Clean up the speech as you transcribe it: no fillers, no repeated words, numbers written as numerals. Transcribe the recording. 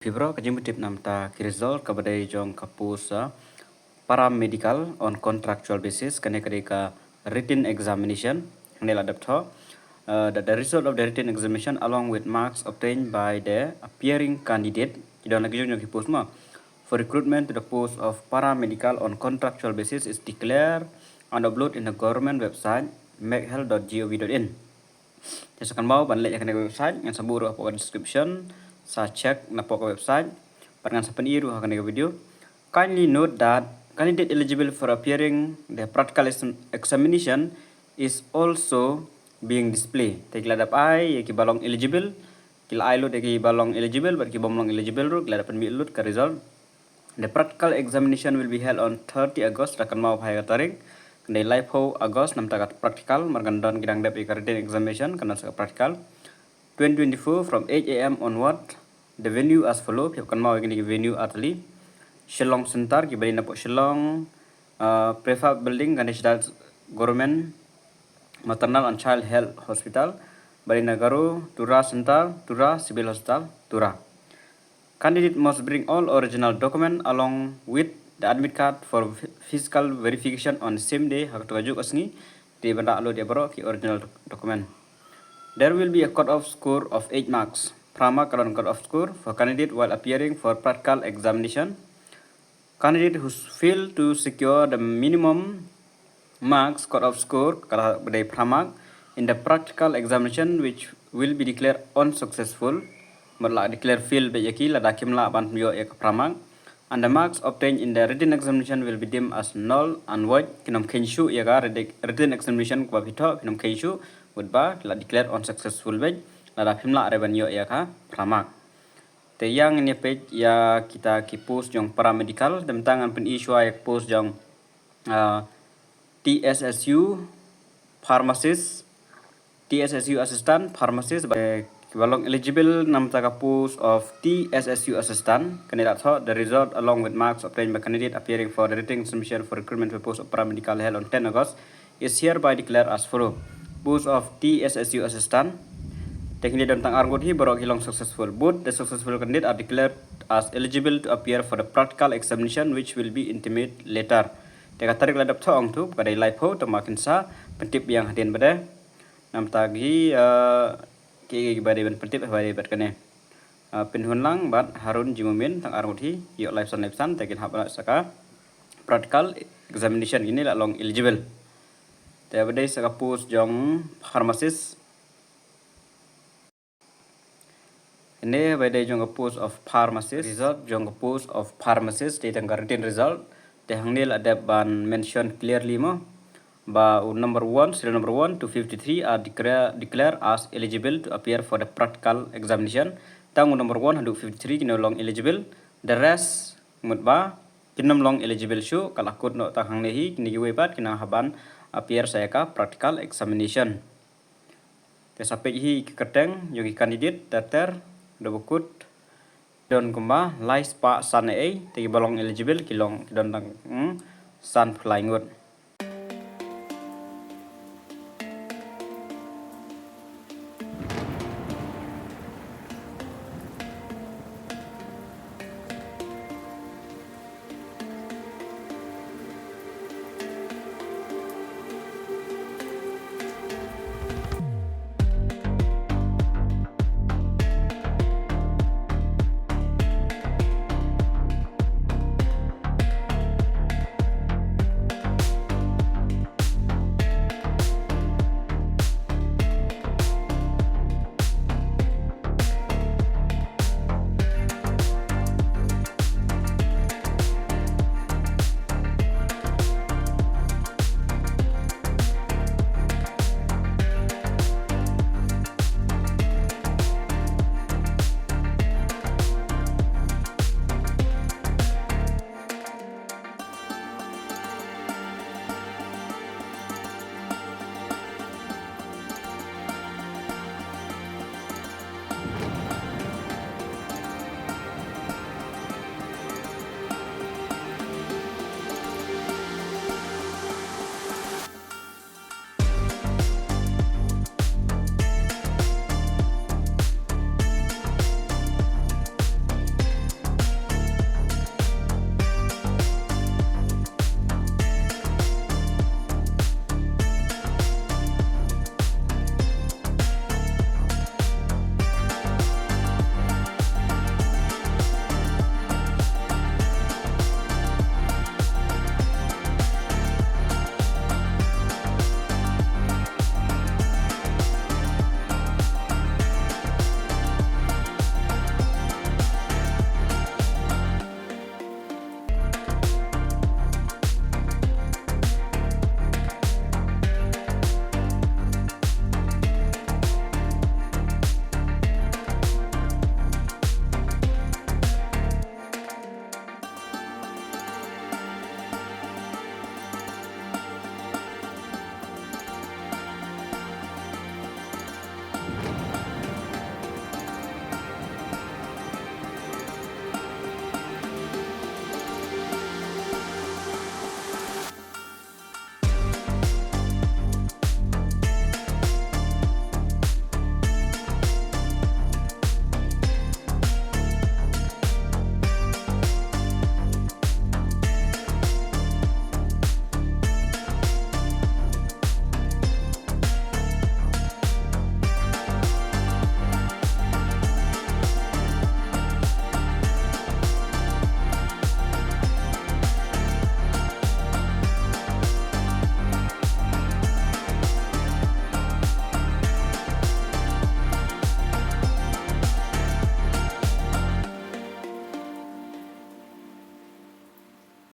Fibro kajimutip namta result kepada jong kapus paramedical on contractual basis kene kadeka written examination nel adapto the result of the written examination along with marks obtained by the appearing candidate idon lagi jong kapus ma for recruitment to the post of paramedical on contractual basis is declared and upload in the government website machealth.gov.in. Tesakan mau ban lek kene website yang saburu apa description sa check na po website pangan sa paniru ha kanega video. Kindly note that candidate eligible for appearing the practical examination is also being displayed. Tekla dap ai ki balong eligible kila ai lut ki balong eligible bar ki bomlong eligible ru kila dapat mi lut ka result. The practical examination will be held on 30 August akan mau bhai tarik kene live ho August nam takat practical margan don kidang dap written examination kana sa practical 2024 from 8 AM onward. The venue as follow kan mau ini venue atli Shillong Center ki bari na po Shillong prefab building kan national government maternal and child health hospital bari nagaru Tura Center Tura civil hospital Tura. Candidate must bring all original document along with the admit card for physical verification on the same day hak tugajuk asni di benda alo dia baro ki original document. There will be a cut-off score of 8 marks. Prama kalan cut-off score for candidate while appearing for practical examination. Candidate who fail to secure the minimum marks cut-off score kalau badai prama in the practical examination which will be declared unsuccessful. Merla declare fail bejaki la dakim la ban yo ek prama. And the marks obtained in the written examination will be deemed as null and void. Kinom kenshu yaga written examination kwa bito kinom kenshu would la declare unsuccessful bej la dakim la reban yo yaga prama. Te yang ini page ya kita ki post jong paramedical tentang pen issue ya post jong TSSU pharmacist TSSU assistant pharmacist balong eligible nam taka post of TSSU assistant candidate thought the result along with marks obtained by candidate appearing for the written submission for recruitment for post of paramedical held on 10 August is hereby declared as follow. Post of TSSU assistant technically tentang argot hi barok hilong successful. Both the successful candidate are declared as eligible to appear for the practical examination which will be intimate later. Teka tarik ladap thong tu pada live ho to makin sa pentip yang hadian pada nam tagi ki bade ben pentip bade bat kane pinhun lang bat Harun Jimumin tang argot hi yo live san tekin haba saka practical examination ini la long eligible. Te bade saka post jong pharmacist ini bade jong post of pharmacist result jong post of pharmacist di tengah written result te hangnil ada ban mention clearly mo ba number 1 serial number 1 to 53 are declared as eligible to appear for the practical examination. Tang number 1 to 53 kino long eligible. The rest mutba kinom long eligible shu kalakut no tang hangnehi kini webat kina haban appear saya ka practical examination. Te sampai hi keteng yogi candidate datar dobukut don kumba lais pa san te balong eligible kilong don tang san flying